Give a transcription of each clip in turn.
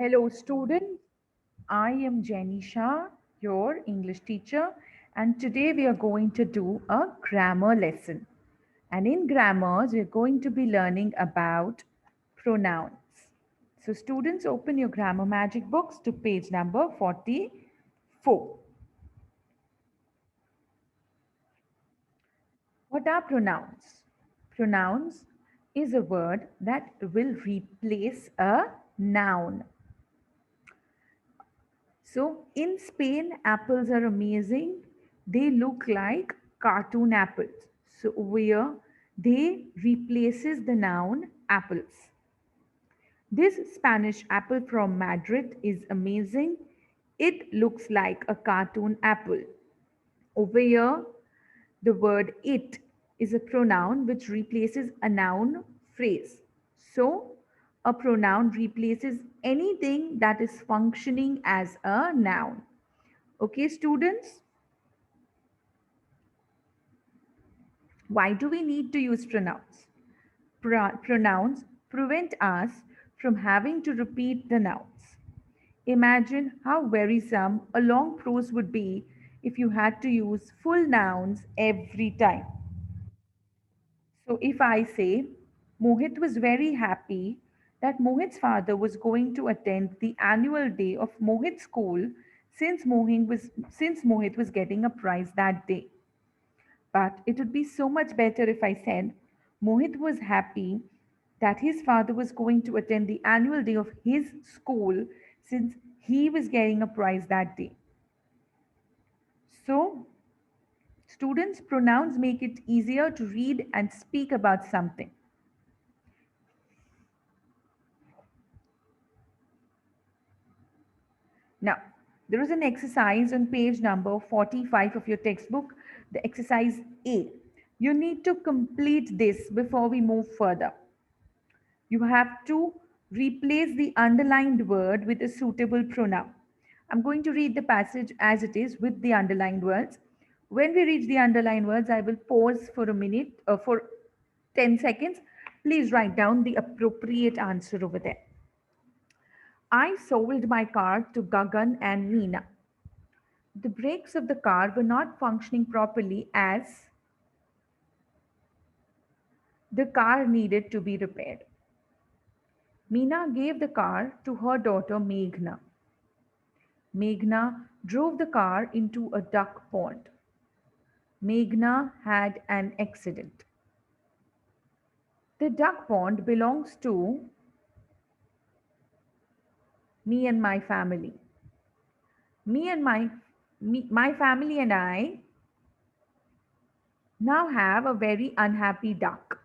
Hello, students. I am Jenny Shah, your English teacher, and today we are going to do a grammar lesson. And in grammars, we're going to be learning about pronouns. So, students, open your grammar magic books to page number 44. What are pronouns? Pronouns is a word that will replace a noun. So in Spain, apples are amazing. They look like cartoon apples. So over here, they replaces the noun apples. This Spanish apple from Madrid is amazing. It looks like a cartoon apple. Over here, the word it is a pronoun which replaces a noun phrase. So, a pronoun replaces anything that is functioning as a noun. Okay, students, why do we need to use pronouns? Pronouns prevent us from having to repeat the nouns. Imagine how wearisome a long prose would be if you had to use full nouns every time. So if I say Mohit was very happy that Mohit's father was going to attend the annual day of Mohit's school since Mohit was getting a prize that day. But it would be so much better if I said Mohit was happy that his father was going to attend the annual day of his school since he was getting a prize that day. So, students' pronouns make it easier to read and speak about something. Now, there is an exercise on page number 45 of your textbook, the exercise A. You need to complete this before we move further. You have to replace the underlined word with a suitable pronoun. I'm going to read the passage as it is with the underlined words. When we reach the underlined words, I will pause for a minute, for 10 seconds. Please write down the appropriate answer over there. I sold my car to Gagan and Meena. The brakes of the car were not functioning properly as the car needed to be repaired. Meena gave the car to her daughter Meghna. Meghna drove the car into a duck pond. Meghna had an accident. The duck pond belongs to me and my family. Me and my family and I now have a very unhappy duck.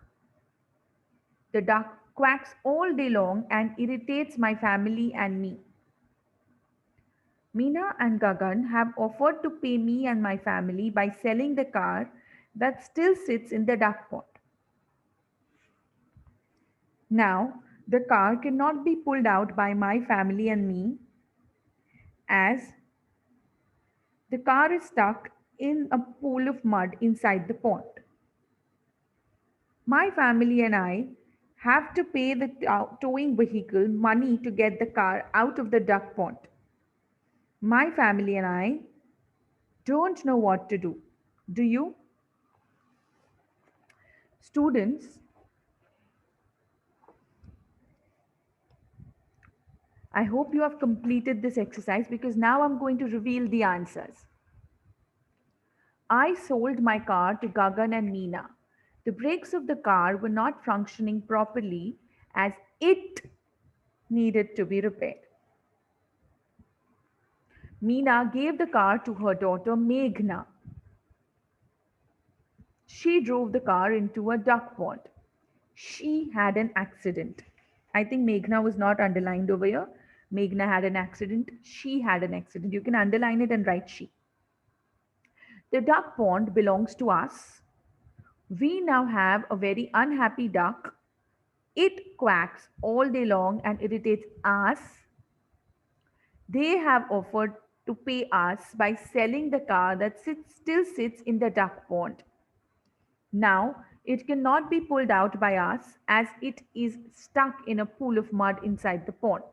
The duck quacks all day long and irritates my family and me. Meena and Gagan have offered to pay me and my family by selling the car that still sits in the duck pond. Now, the car cannot be pulled out by my family and me as the car is stuck in a pool of mud inside the pond. My family and I have to pay the towing vehicle money to get the car out of the duck pond. My family and I don't know what to do. Do you? Students, I hope you have completed this exercise because now I'm going to reveal the answers. I sold my car to Gagan and Meena. The brakes of the car were not functioning properly as it needed to be repaired. Meena gave the car to her daughter Meghna. She drove the car into a duck pond. She had an accident. I think Meghna was not underlined over here. Meghna had an accident. She had an accident. You can underline it and write she. The duck pond belongs to us. We now have a very unhappy duck. It quacks all day long and irritates us. They have offered to pay us by selling the car that still sits in the duck pond. Now, it cannot be pulled out by us as it is stuck in a pool of mud inside the pond.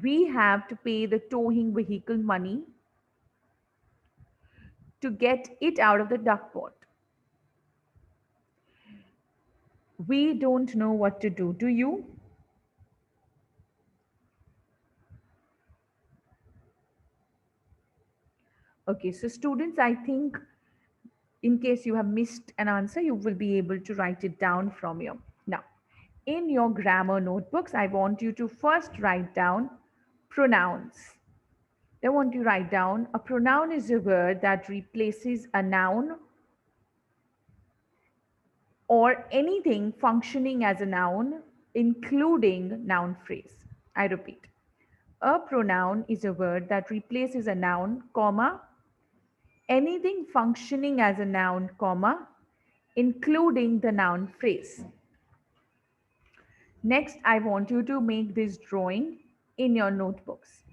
We have to pay the towing vehicle money to get it out of the duck pond. We don't know what to do. Do you? Okay, so students, I think in case you have missed an answer, you will be able to write it down from here. Now, in your grammar notebooks, I want you to first write down pronouns. I want you to write down a pronoun is a word that replaces a noun or anything functioning as a noun, including noun phrase. I repeat. A pronoun is a word that replaces a noun, comma, anything functioning as a noun, comma, including the noun phrase. Next, I want you to make this drawing in your notebooks.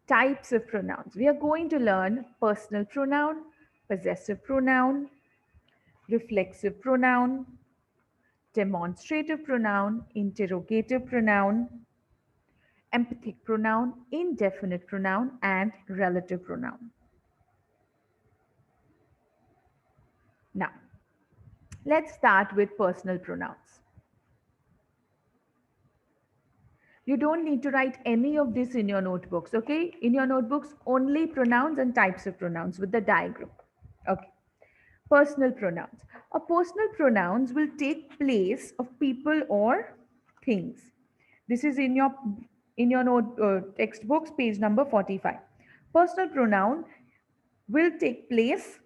Types of pronouns. We are going to learn personal pronoun, possessive pronoun, reflexive pronoun, demonstrative pronoun, interrogative pronoun, emphatic pronoun, indefinite pronoun, and relative pronoun. Now, let's start with personal pronouns. You don't need to write any of this in your notebooks, okay? In your notebooks, only pronouns and types of pronouns with the diagram. Okay. Personal pronouns. A personal pronouns will take place of people or things. This is in your note textbooks, page number 45. Personal pronoun will take place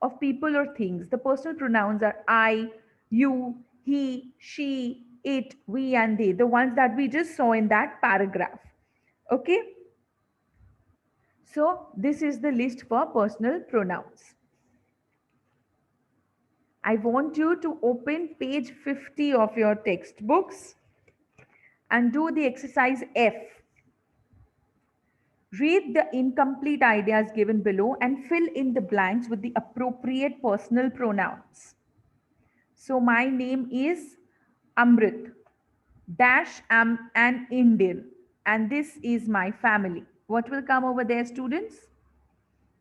of people or things. The personal pronouns are I, you, he, she, it, we, and they, the ones that we just saw in that paragraph. Okay, so this is the list for personal pronouns. I want you to open page 50 of your textbooks and do the exercise F. Read the incomplete ideas given below and fill in the blanks with the appropriate personal pronouns. So my name is Amrit. Dash am an Indian and this is my family. What will come over there, students?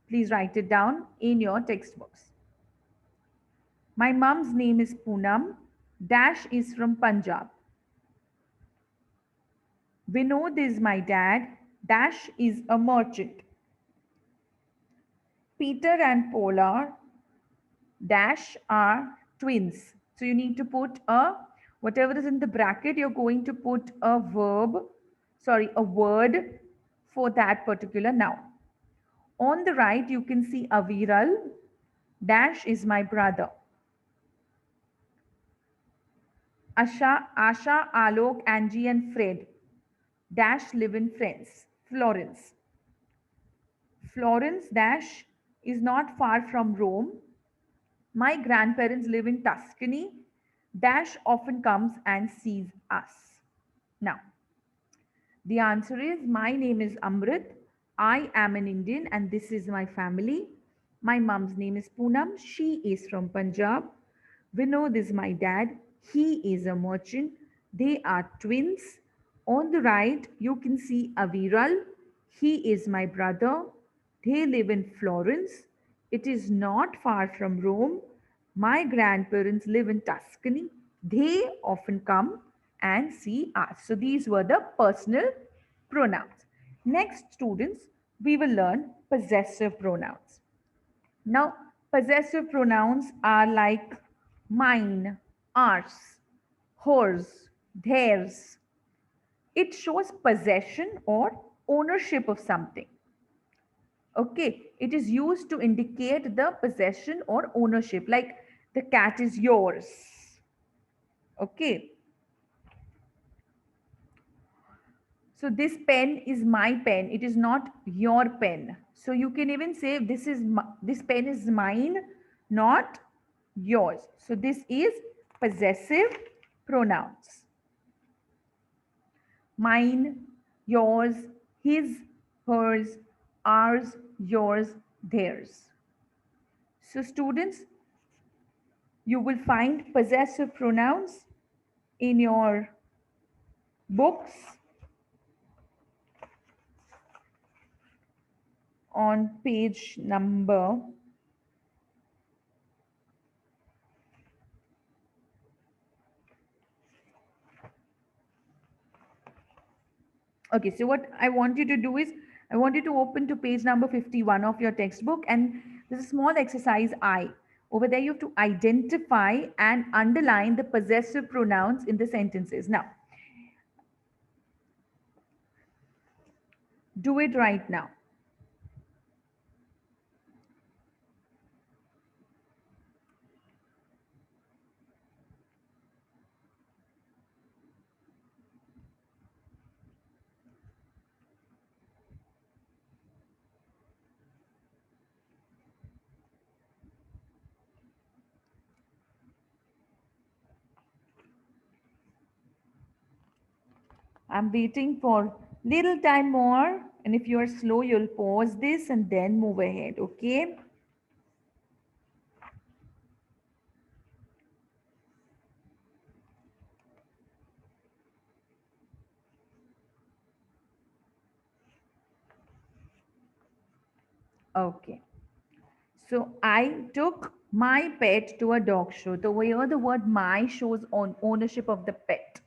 Please write it down in your textbooks. My mom's name is Poonam. Dash is from Punjab. Vinod is my dad. Dash is a merchant. Peter and Polar dash are twins. So you need to put a, whatever is in the bracket, you're going to put a a word for that particular noun. On the right, you can see Aviral. Dash is my brother. Asha, Alok, Angie, and Fred. Dash live in France. Florence. Florence dash is not far from Rome. My grandparents live in Tuscany. Dash often comes and sees us. Now, the answer is my name is Amrit. I am an Indian and this is my family. My mom's name is Poonam. She is from Punjab. Vinod is my dad. He is a merchant. They are twins. On the right, you can see Aviral. He is my brother. They live in Florence. It is not far from Rome. My grandparents live in Tuscany. They often come and see us. So these were the personal pronouns. Next, students, we will learn possessive pronouns. Now, possessive pronouns are like mine, ours, hers, theirs. It shows possession or ownership of something. Okay, it is used to indicate the possession or ownership, like the cat is yours. Okay, so this pen is my pen, it is not your pen. So you can even say this pen is mine, not yours. So this is possessive pronouns. Mine, yours, his, hers, ours, yours, theirs. So students, you will find possessive pronouns in your books. on page number. Okay, so what I want you to do is, I want you to open to page number 51 of your textbook, and there's a small exercise I. Over there, you have to identify and underline the possessive pronouns in the sentences. Now, do it right now. I'm waiting for little time more, and if you are slow, you'll pause this and then move ahead, okay? Okay. So I took my pet to a dog show. The way the word my shows on ownership of the pet.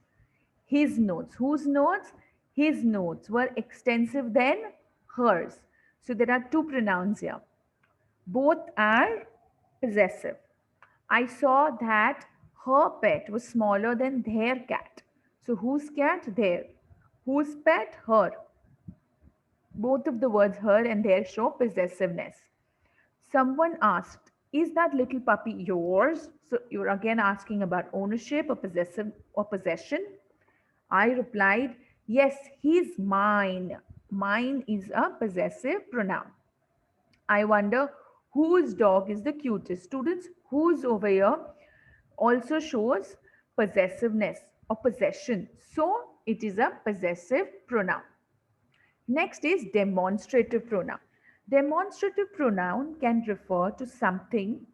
His notes. Whose notes? His notes were extensive than hers. So there are two pronouns here. Both are possessive. I saw that her pet was smaller than their cat. So whose cat? Their. Whose pet? Her. Both of the words her and their show possessiveness. Someone asked, is that little puppy yours? So you're again asking about ownership or possessive or possession. I replied, yes, he's mine. Mine is a possessive pronoun. I wonder whose dog is the cutest. Students, whose over here also shows possessiveness or possession. So it is a possessive pronoun. Next is demonstrative pronoun. Demonstrative pronoun can refer to something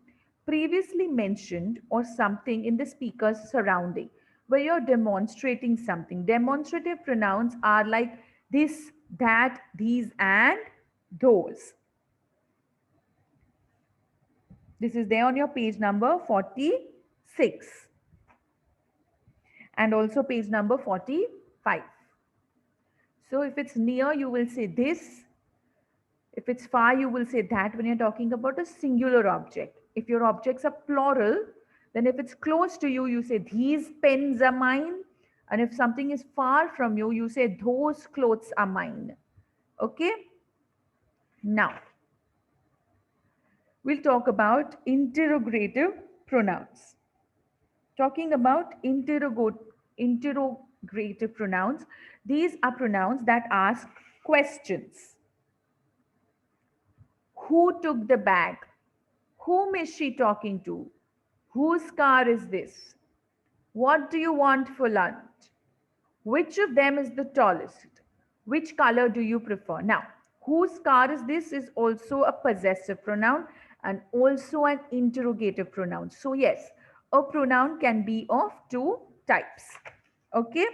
previously mentioned or something in the speaker's surrounding where you're demonstrating something. Demonstrative pronouns are like this, that, these, and those. This is there on your page number 46 and also page number 45. So if it's near, you will say this. If it's far, you will say that when you're talking about a singular object. If your objects are plural, then if it's close to you, you say these pens are mine. And if something is far from you, you say those clothes are mine. Okay? Now, we'll talk about interrogative pronouns. Talking about interrogative pronouns, these are pronouns that ask questions. Who took the bag? Whom is she talking to? Whose car is this? What do you want for lunch? Which of them is the tallest? Which color do you prefer? Now, whose car is this is also a possessive pronoun and also an interrogative pronoun. So, yes, a pronoun can be of two types. Okay?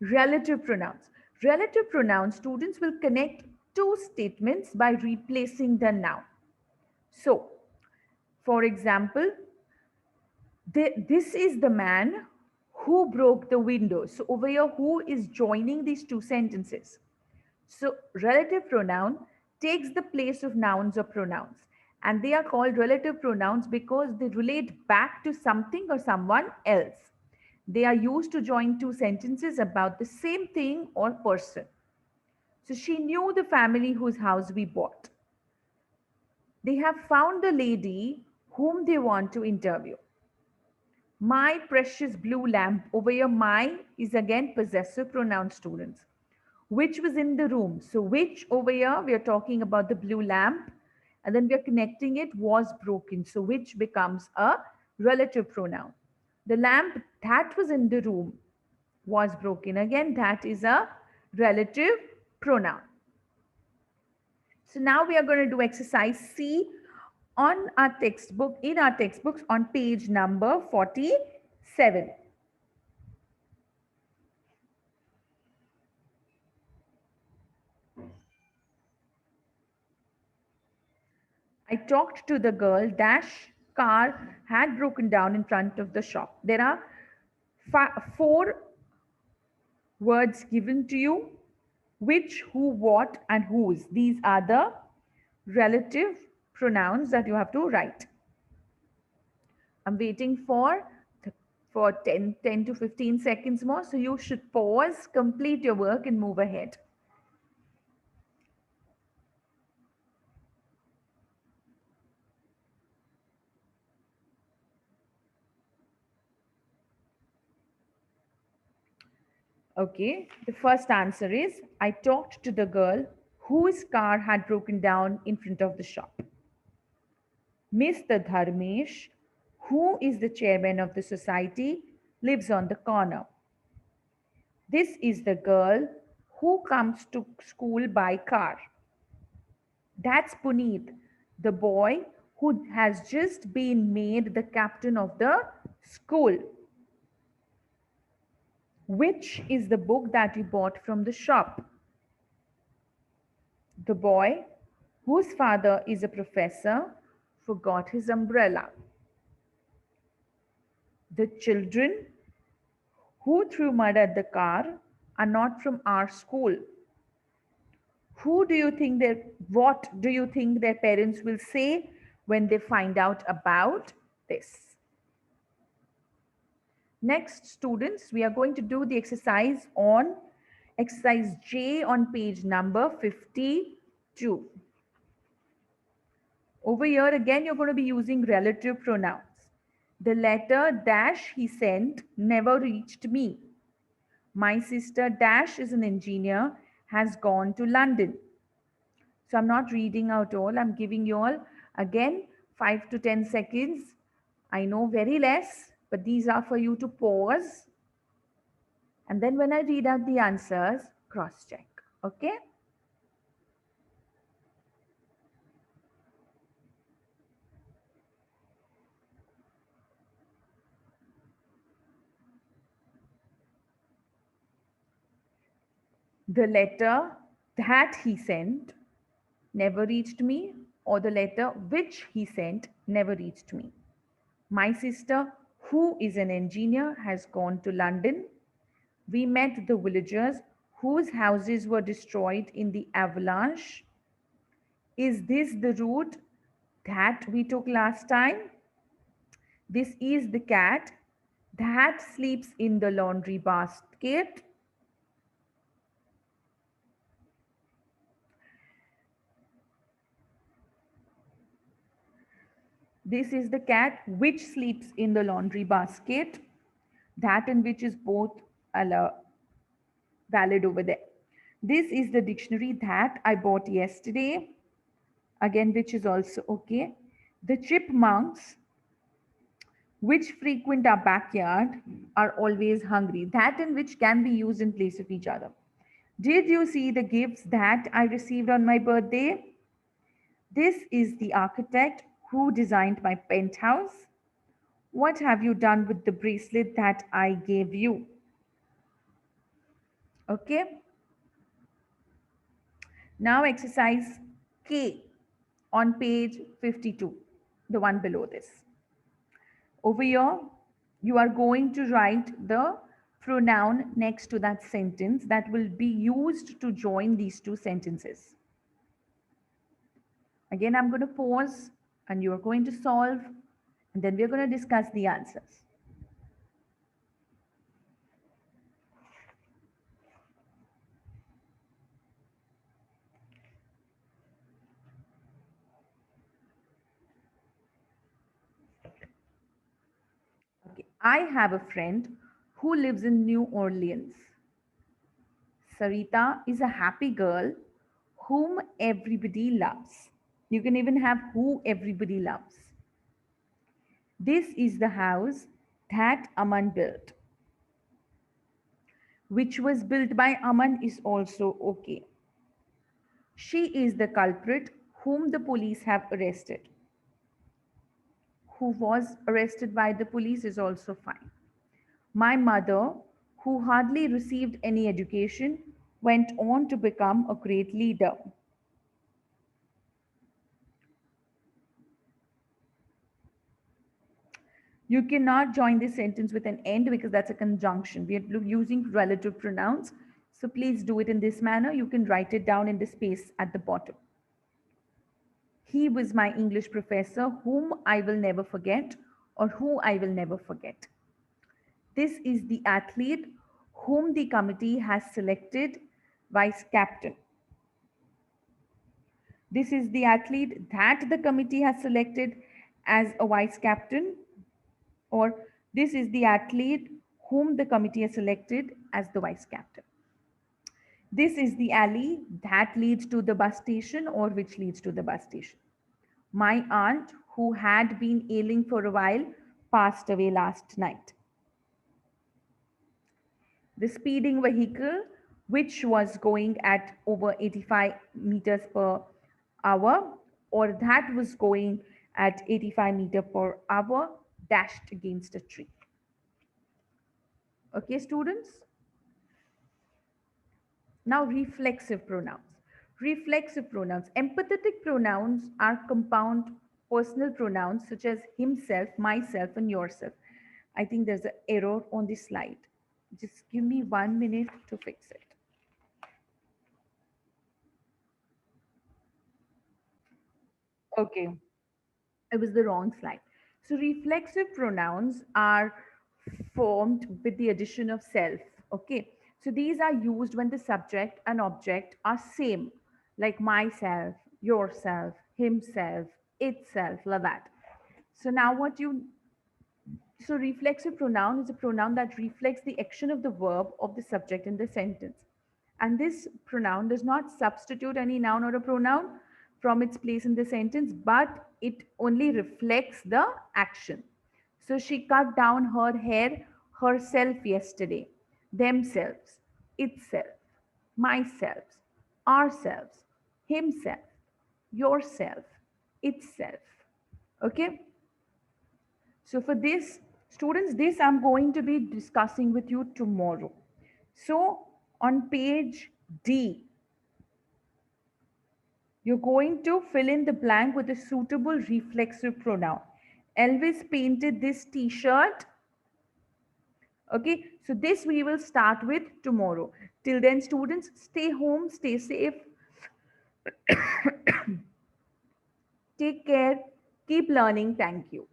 Relative pronouns. Relative pronouns, students will connect two statements by replacing the noun. So, for example, this is the man who broke the window. So over here, who is joining these two sentences? So relative pronoun takes the place of nouns or pronouns. And they are called relative pronouns because they relate back to something or someone else. They are used to join two sentences about the same thing or person. So she knew the family whose house we bought. They have found the lady whom they want to interview. My precious blue lamp. Over here, my is again possessive pronoun, students. Which was in the room. So which over here, we are talking about the blue lamp. And then we are connecting it was broken. So which becomes a relative pronoun. The lamp that was in the room was broken. Again, that is a relative pronoun. So now we are going to do exercise C on our textbook, in our textbooks on page number 47. I talked to the girl dash car had broken down in front of the shop. There are four words given to you: which, who, what, and whose. These are the relative pronouns that you have to write. I'm waiting for 10 to 15 seconds more. So you should pause, complete your work, and move ahead. Okay, the first answer is I talked to the girl whose car had broken down in front of the shop. Mr. Dharmesh, who is the chairman of the society, lives on the corner. This is the girl who comes to school by car. That's Puneet, the boy who has just been made the captain of the school. Which is the book that you bought from the shop? The boy, whose father is a professor, forgot his umbrella. The children who threw mud at the car are not from our school. Who do you think their what do you think their parents will say when they find out about this? Next, students, we are going to do the exercise on exercise J on page number 52. Over here again, you're going to be using relative pronouns. The letter dash he sent never reached me. My sister dash is an engineer, has gone to London. So I'm not reading out all. I'm giving you all again 5 to 10 seconds. I know very less, but these are for you to pause. And then when I read out the answers, cross check. Okay? The letter that he sent never reached me, or the letter which he sent never reached me. My sister, who is an engineer, has gone to London. We met the villagers whose houses were destroyed in the avalanche. Is this the route that we took last time? This is the cat that sleeps in the laundry basket. This is the cat which sleeps in the laundry basket. That and which is both valid over there. This is the dictionary that I bought yesterday. Again, which is also okay. The chipmunks which frequent our backyard are always hungry. That and which can be used in place of each other. Did you see the gifts that I received on my birthday? This is the architect who designed my penthouse. What have you done with the bracelet that I gave you? Okay. Now exercise K on page 52, the one below this. Over here, you are going to write the pronoun next to that sentence that will be used to join these two sentences. Again, I'm going to pause and you are going to solve, and then we're going to discuss the answers. Okay. I have a friend who lives in New Orleans. Sarita is a happy girl whom everybody loves. You can even have who everybody loves. This is the house that Aman built. Which was built by Aman is also okay. She is the culprit whom the police have arrested. Who was arrested by the police is also fine. My mother, who hardly received any education, went on to become a great leader. You cannot join this sentence with an end because that's a conjunction. We are using relative pronouns. So please do it in this manner. You can write it down in the space at the bottom. He was my English professor whom I will never forget, or who I will never forget. This is the athlete whom the committee has selected vice captain. This is the athlete that the committee has selected as a vice captain, or this is the athlete whom the committee has selected as the vice captain. This is the alley that leads to the bus station or which leads to the bus station. My aunt, who had been ailing for a while, passed away last night. The speeding vehicle, which was going at over 85 meters per hour, or that was going at 85 meters per hour, dashed against a tree. Okay, students? Now, reflexive pronouns. Reflexive pronouns. Empathetic pronouns are compound personal pronouns such as himself, myself, and yourself. I think there's an error on this slide. Just give me 1 minute to fix it. Okay, it was the wrong slide. So reflexive pronouns are formed with the addition of self. Okay, so these are used when the subject and object are same, like myself, yourself, himself, itself, like that. So now what you so reflexive pronoun is a pronoun that reflects the action of the verb of the subject in the sentence. And this pronoun does not substitute any noun or a pronoun from its place in the sentence, but it only reflects the action. So she cut down her hair herself yesterday. Themselves, itself, myself, ourselves, himself, yourself, itself. Okay? So for this, students, this I'm going to be discussing with you tomorrow. So on page D, you're going to fill in the blank with a suitable reflexive pronoun. Elvis painted this t-shirt. Okay, so this we will start with tomorrow. Till then, students, stay home, stay safe, take care, keep learning. Thank you.